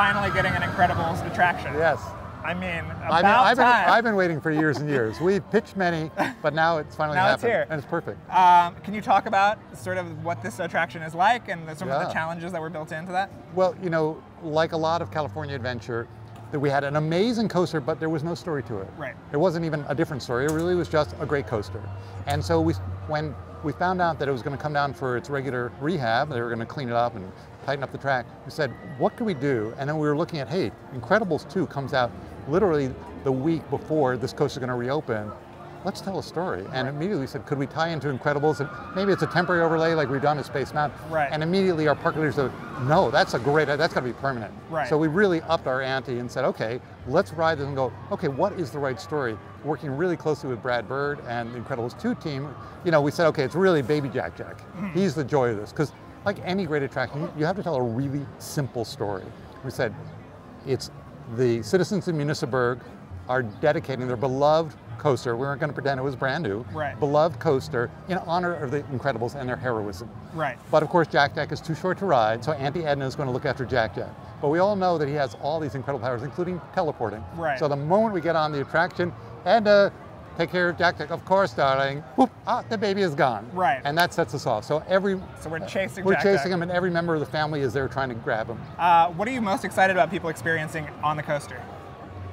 finally getting an Incredibles attraction. Yes. I mean, I've been waiting for years and years. We've pitched many, but now it's finally happened. It's here. And it's perfect. Can you talk about sort of what this attraction is like and some of the challenges that were built into that? Well, you know, like a lot of California Adventure, that we had an amazing coaster, but there was no story to it. Right. There wasn't even a different story. It really was just a great coaster. And so when we found out that it was going to come down for its regular rehab, they were going to clean it up and tighten up the track, we said, what can we do? And then we were looking at, hey, Incredibles 2 comes out literally the week before this coaster is going to reopen. Let's tell a story. And immediately we said, could we tie into Incredibles? And maybe it's a temporary overlay like we've done at Space Mountain. Right. And immediately our park leaders said, no, that's got to be permanent. Right. So we really upped our ante and said, okay, let's ride this and go, okay, what is the right story? Working really closely with Brad Bird and the Incredibles 2 team, you know, we said, okay, it's really Baby Jack Jack. He's the joy of this. Because like any great attraction, you have to tell a really simple story. We said, it's the citizens of Municipalburg are dedicating their beloved coaster, we weren't going to pretend it was brand new, beloved coaster in honor of the Incredibles and their heroism. Right. But of course Jack Jack is too short to ride, so Auntie Edna is going to look after Jack Jack. But we all know that he has all these incredible powers, including teleporting. Right. So the moment we get on the attraction, Edna, take care of Jack Jack, of course, darling, whoop, the baby is gone. Right. And that sets us off. So we're chasing Jack Jack. him, and every member of the family is there trying to grab him. What are you most excited about people experiencing on the coaster?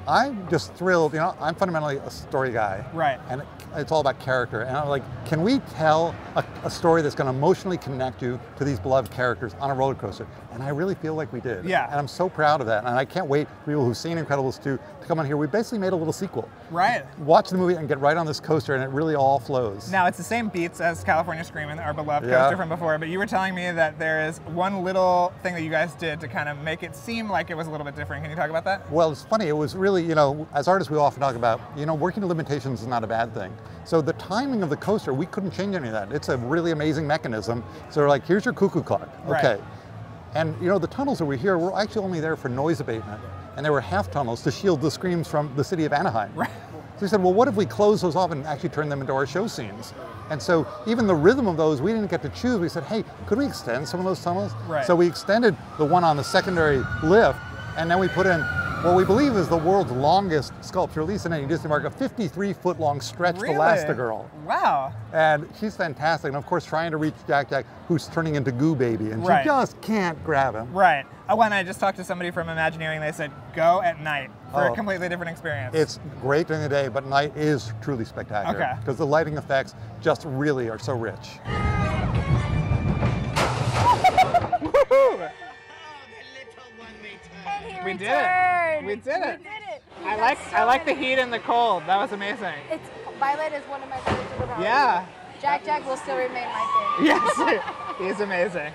I'm just thrilled, you know, I'm fundamentally a story guy. Right. And it's all about character. And I'm like, can we tell a story that's going to emotionally connect you to these beloved characters on a roller coaster? And I really feel like we did. Yeah. And I'm so proud of that. And I can't wait for people who've seen Incredibles 2 to come on here. We basically made a little sequel. Right. Watch the movie and get right on this coaster, and it really all flows. Now, it's the same beats as California Screamin', our beloved coaster from before, but you were telling me that there is one little thing that you guys did to kind of make it seem like it was a little bit different. Can you talk about that? Well, it's funny. It was really, you know, as artists, we often talk about, you know, working to limitations is not a bad thing. So the timing of the coaster, we couldn't change any of that. It's a really amazing mechanism. So we're like, here's your cuckoo clock. Okay. Right. And you know, the tunnels that were here were actually only there for noise abatement. And there were half tunnels to shield the screams from the city of Anaheim. Right. So we said, well, what if we close those off and actually turn them into our show scenes? And so even the rhythm of those, we didn't get to choose. We said, hey, could we extend some of those tunnels? Right. So we extended the one on the secondary lift, and then we put in what we believe is the world's longest sculpture, at least in any Disney park, a 53-foot-long stretched Elastigirl. Wow. And she's fantastic. And of course, trying to reach Jack Jack, who's turning into Goo Baby, and she just can't grab him. Right. When I just talked to somebody from Imagineering, they said, go at night for a completely different experience. It's great during the day, but night is truly spectacular. Okay. Because the lighting effects just really are so rich. We did it. We did it. I like the heat and the cold. That was amazing. Violet is one of my favorite superpowers. Yeah. Jack Jack will still remain my favorite. Yes, he's amazing.